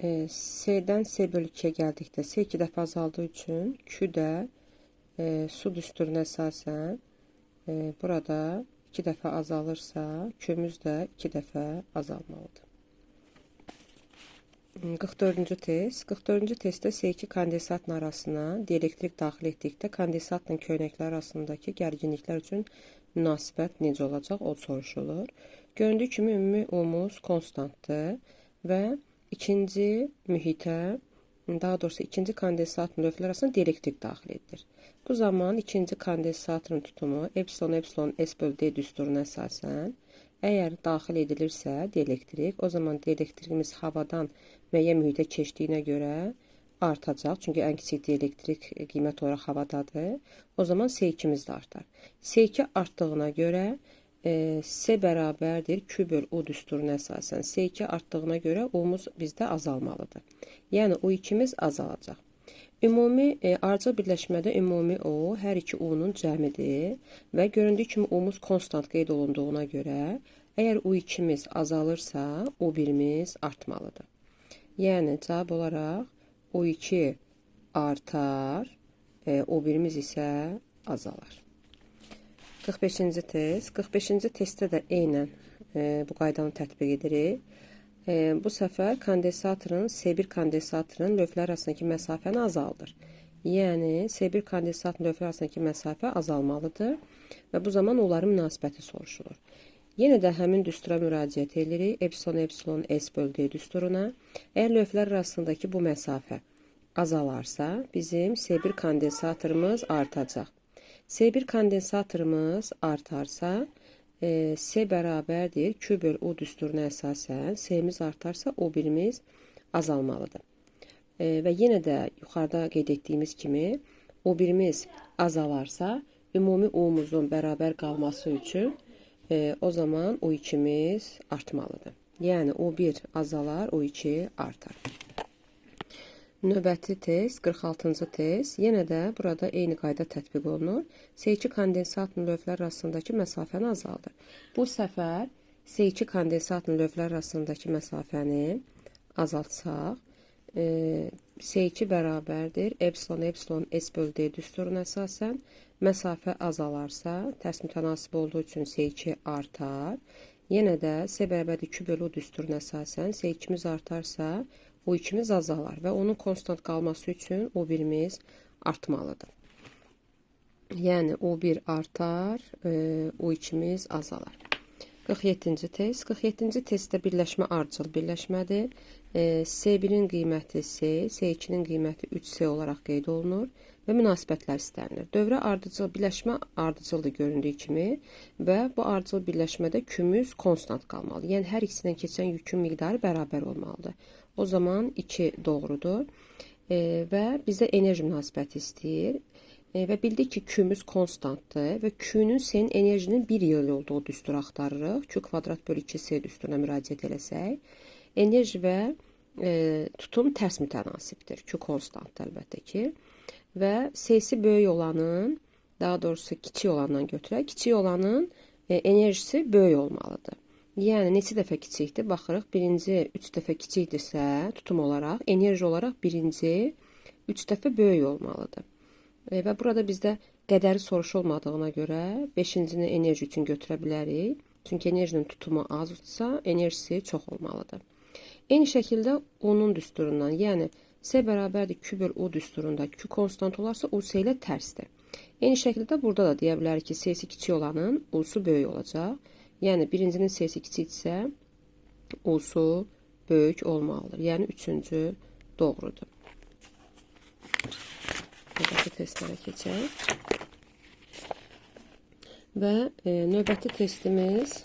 S'dən S bölü 2-yə gəldikdə S 2 dəfə azaldığı üçün Q də su düsturuna əsasən burada 2 dəfə azalırsa Q'müz də 2 dəfə azalmalıdır. 44-cü test. 44-cü testdə S2 kondensatın arasına dielektrik daxil etdikdə kondensatla köynəklər arasındakı gərginliklər üçün münasibət necə olacaq, o soruşulur. Göründüyü kimi ümumi O'muz konstantdır və ikinci mühitə, daha doğrusu ikinci kondensatın lövhələr arasında dielektrik daxil edilir. Bu zaman ikinci kondensatın tutumu epsilon S bölü D düsturuna əsasən əgər daxil edilirsə dielektrik, o zaman dielektrikimiz havadan müəyyən mühitə keçdiyinə görə artacaq. Çünki ən kiçik dielektrik qiymət olaraq havadadır. O zaman S2'miz də artar. S2 artdığına görə S bərabərdir Q bölü U düsturuna əsasən. S2 artdığına görə O'muz bizdə azalmalıdır. Yəni U2'miz azalacaq. Ümumi arıcıl birləşmədə ümumi O hər iki U'nun cəmidir və göründüyü kimi O'muz konstant qeyd olunduğuna görə əgər U2'miz azalırsa U1'miz artmalıdır. Yəni cavab olaraq U2 artar, O1'miz isə azalar. 45-ci test. 45-ci testdə də eynən bu qaydanı tətbiq edirik. Bu səfər kondensatorun S1 kondensatorun lövhələr arasındakı məsafəni azaldır. Yəni S1 kondensatorun lövhələr arasındakı məsafə azalmalıdır və bu zaman onların münasibəti soruşulur. Yenə də həmin düstura müraciət edirik. Epsilon S bölü D düsturuna. Əgər lövhələr arasındakı bu məsafə azalarsa bizim S1 kondensatorumuz artacaq. S1 kondensatorumuz artarsa S bərabərdir Q bölü U düsturuna əsasən S'miz artarsa O1'miz azalmalıdır. Və yenə də yuxarıda qeyd etdiyimiz kimi O1'miz azalarsa ümumi O'muzun bərabər qalması üçün o zaman O2'miz artmalıdır. Yəni O1 azalar, O2 artar. Növbəti test, 46-cı test. Yenə də burada eyni qayda tətbiq olunur. S2 kondensatın lövhələr arasındakı məsafəni azaldır. Bu səfər S2 kondensatın lövhələr arasındakı məsafəni azaltsaq, S2 bərabərdir epsilon S bölü D düsturuna əsasən məsafə azalarsa, tərs mütənasib olduğu üçün S2 artar. Yenə də S bərabərdir Q bölü U düsturuna əsasən S2'miz artarsa U2'miz azalar və onun konstant qalması üçün O1'miz artmalıdır. Yəni O1 artar, U2'miz azalar. 47-ci test. 47-ci testdə birləşmə ardıcıl birləşmədir. S1'in qiyməti S, S2'nin qiyməti 3S olaraq qeyd olunur və münasibətlər istənilir. Dövrə ardıcıl birləşmə ardıcıldır göründüyü kimi və bu ardıcıl birləşmədə Q'müz konstant qalmalı. Yəni hər ikisindən keçən yükün miqdarı bərabər olmalıdır. O zaman 2 doğrudur və bizdə enerji münasibəti istəyir və bildik ki Q'müz konstantdır və Q'nün S'nin enerjinin 1 yıl olduğu düsturu axtarırıq. Q kvadrat bölü 2S düsturuna müraciət eləsək, enerji və tutum tərs mütənasibdir. Q konstantdır əlbəttə ki və S'si böyük olanın, daha doğrusu kiçik olandan götürək, kiçik olanın enerjisi böyük olmalıdır. Yəni neçə dəfə kiçikdir? Baxırıq, birinci 3 dəfə kiçikdirsə, tutum olaraq, enerji olaraq birinci 3 dəfə böyük olmalıdır. Və burada bizdə qədəri soruşulmadığına görə 5-cini enerji üçün götürə bilərik. Çünki enerjinin tutumu azsa, enerjisi çox olmalıdır. Eyni şəkildə O'nun düsturundan, yəni S bərabərdir Q bölü U düsturunda Q konstant olarsa, U S ilə tərsdir. Eyni şəkildə burada da deyə bilərik ki, S'si kiçik olanın U'su böyük olacaq. Yəni birincinin S'si kiçikdirsə, U'su böyük olmalıdır. Yəni üçüncü doğrudur. Növbəti testlərə keçək. Və növbəti testimiz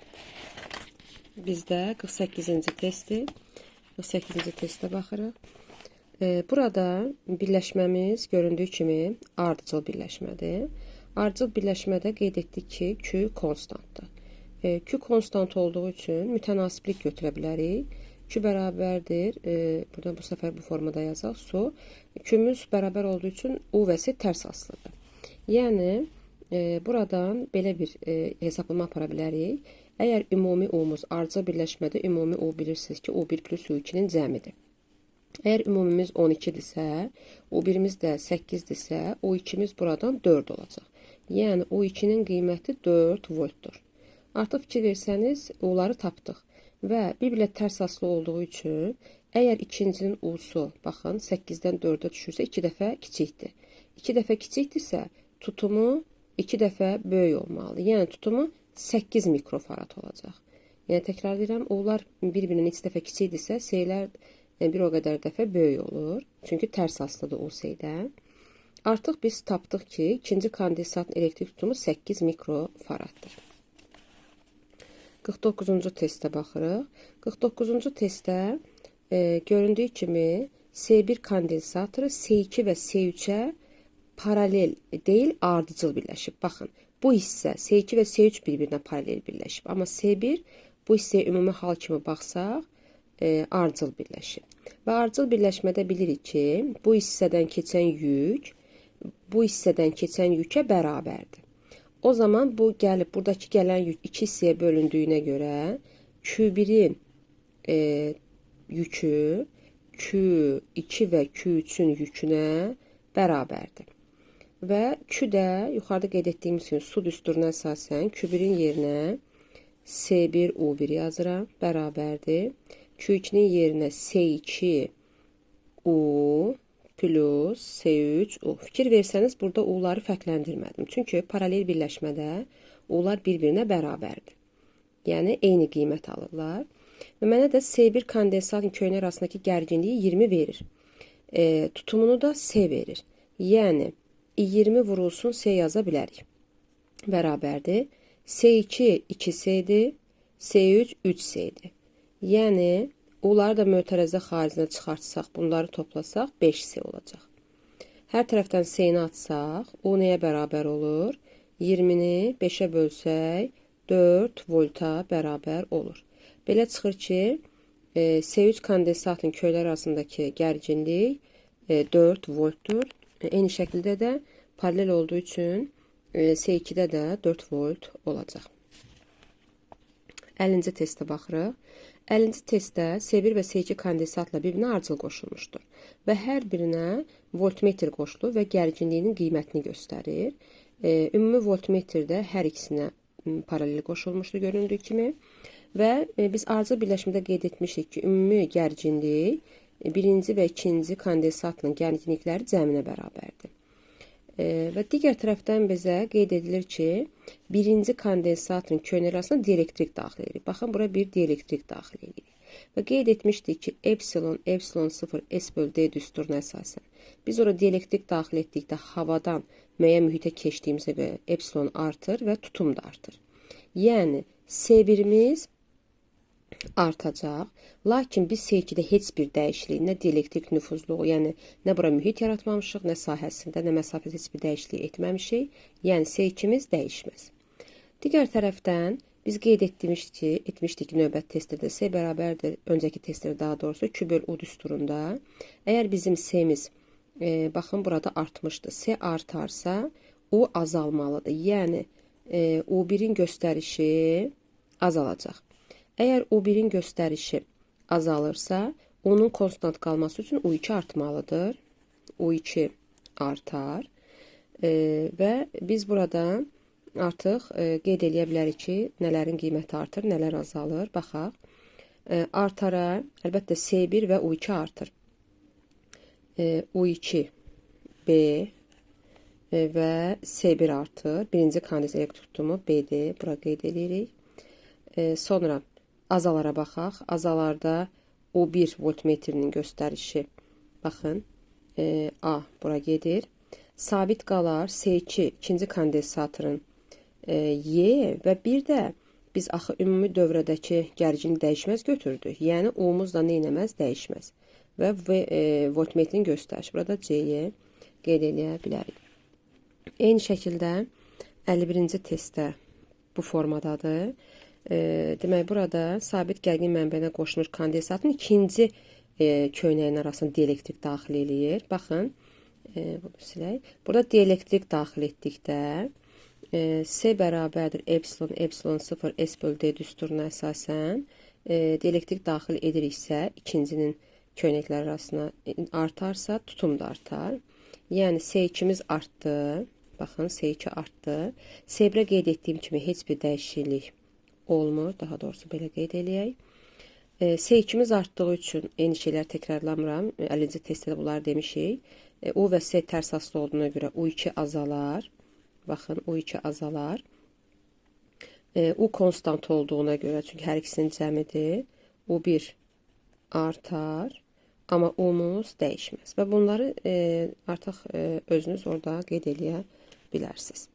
bizdə 48-ci testdir. 48-ci testə baxırıq. Burada birləşməmiz göründüyü kimi ardıcıl birləşmədir. Ardıcıl birləşmədə qeyd etdik ki, Q konstantdır. Q konstant olduğu üçün mütənasiblik götürə bilərik. Q bərabərdir, burada bu səfər bu formada yazaq, su. Q'müz bərabər olduğu üçün U və S tərs asılıdır. Yəni, buradan belə bir hesablama apara bilərik. Əgər ümumi U'muz ardıcıl birləşmədə ümumi U bilirsiniz ki, U1 plus U2'nin cəmidir. Əgər ümumimiz 12-dirsə, O1-imiz də 8-dirsə, O2-miz buradan 4 olacaq. Yəni O2-nin qiyməti 4 voltdur. Artıq fikir versəniz, onları tapdıq və bir-birlə tərs asılı olduğu üçün əgər ikincinin U'su, baxın, 8-dən 4-ə düşürsə 2 dəfə kiçikdir. 2 dəfə kiçikdirsə, tutumu 2 dəfə böyük olmalıdır. Yəni tutumu 8 mikrofarad olacaq. Yəni təkrar edirəm, onlar bir-birinin 2 dəfə kiçikdirsə, seylər bir o qədər dəfə böyük olur. Çünki tərs asılıdır o seydən. Artıq biz tapdıq ki, ikinci kondensatın elektrik tutumu 8 mikrofaraddır. 49-cu testə baxırıq. 49-cu testdə göründüyü kimi S1 kondensatoru S2 və S3-ə paralel deyil, ardıcıl birləşib. Baxın, bu hissə S2 və S3 bir-birinə paralel birləşib. Amma S1 bu hissəyə ümumi hal kimi baxsaq, ardıcıl birləşib. Və ardıcıl birləşmədə bilirik ki, bu hissədən keçən yük, bu hissədən keçən yükə bərabərdir. O zaman bu gəlib, buradakı gələn yük iki hissəyə bölündüyünə görə Q1-in yükü Q2 və Q3-ün yükünə bərabərdir. Və Q də yuxarıda qeyd etdiyimiz kimi su düsturuna əsasən Q1-in yerinə S1U1 yazıram, bərabərdir. Q2-nin yerinə S2U plus S3U. Fikir versəniz, burada U'ları fərqləndirmədim. Çünki paralel birləşmədə U'lar bir-birinə bərabərdir. Yəni, eyni qiymət alırlar. Və mənə də S1 kondensatın köynək arasındakı gərginliyi 20 verir. Tutumunu da S verir. Yəni, 20 vurulsun S yaza bilərik. Bərabərdir. S2 2S'dir, S3 3S'dir. Yəni, onları da mötərəzə xaricinə çıxartsaq, bunları toplasaq 5S olacaq. Hər tərəfdən S-ni atsaq, o nəyə bərabər olur? 20-ni 5-ə bölsək, 4 volta bərabər olur. Belə çıxır ki, S3 kondensatın köylər arasındakı gərginlik 4 voltdur. Eyni şəkildə də paralel olduğu üçün S2-də də 4 volt olacaq. 50-ci testə baxırıq. 50-ci testdə S1 və S2 kondensatla bir-birinə ardıcıl qoşulmuşdur və hər birinə voltmetr qoşulur və gərginliyinin qiymətini göstərir. Ümumi voltmetrdə hər ikisinə paralel qoşulmuşdur göründüyü kimi və biz ardıcıl birləşmədə qeyd etmişdik ki, ümumi gərginlik birinci və ikinci kondensatın gərginlikləri cəminə bərabərdir. Və digər tərəfdən bizə qeyd edilir ki, birinci kondensatın köynək arasında dielektrik daxil edirik. Baxın, bura bir dielektrik daxil edirik. Və qeyd etmişdik ki, epsilon 0 S bölü D düsturuna əsasən. Biz ora dielektrik daxil etdikdə havadan müəyyən mühitə keçdiyimizə görə epsilon artır və tutum da artır. Yəni, S1-imiz artacaq. Lakin biz S2-də heç bir dəyişiklik, nə dielektrik nüfuzluğu, yəni nə bura mühit yaratmamışıq, nə sahəsində, nə məsafədə heç bir dəyişiklik etməmişik. Yəni S2-miz dəyişməz. Digər tərəfdən biz qeyd etmişdik ki, növbət testdə S bərabərdir, öncəki testdə daha doğrusu Q bölü U düsturunda. Əgər bizim S-miz, baxın burada artmışdı. S artarsa, U azalmalıdır. Yəni, U1-in göstərişi azalacaq. Əgər U1-in göstərişi azalırsa, onun konstant qalması üçün U2 artmalıdır. U2 artar və biz burada artıq qeyd edə bilərik ki, nələrin qiyməti artır, nələr azalır. Baxaq, artara, əlbəttə S1 və U2 artır. U2 B və S1 artır. Birinci kondensat elektrik tutumu B-dir, bura qeyd edirik. Sonra azalara baxaq. Azalarda O1 voltmetrinin göstərişi, baxın, A bura gedir. Sabit qalar S2 ikinci kondensatörün Y və bir də biz axı ümumi dövrədəki gərginlik dəyişməz götürdük. Yəni O'muz da neynəməz dəyişməz. Və voltmetrin göstərişi. Burada C-yə qeyd edə bilərik. Eyni şəkildə 51-ci testdə bu formadadır. Demək, burada sabit gərgin mənbəyinə qoşulmuş kondensatın ikinci köynəyin arasında dielektrik daxil eləyir. Baxın, burada dielektrik daxil etdikdə S bərabərdir epsilon 0 S bölü D düsturuna əsasən dielektrik daxil ediriksə, ikincinin köynəklər arasına artarsa, tutum da artar. Yəni S2-miz artdı. Baxın, S2 artdı. S1-ə qeyd etdiyim kimi heç bir dəyişiklik olmur. Daha doğrusu belə qeyd eləyək. S2-miz artdığı üçün eyni şeylər təkrarlamıram. 50-ci testdə də bunları demişik. U və S tərs asılı olduğuna görə U2 azalar. Baxın, U2 azalar. U konstant olduğuna görə, çünki hər ikisinin cəmidir. U1 artar. Amma U-muz dəyişməz. Və bunları artıq özünüz orada qeyd eləyə bilərsiniz.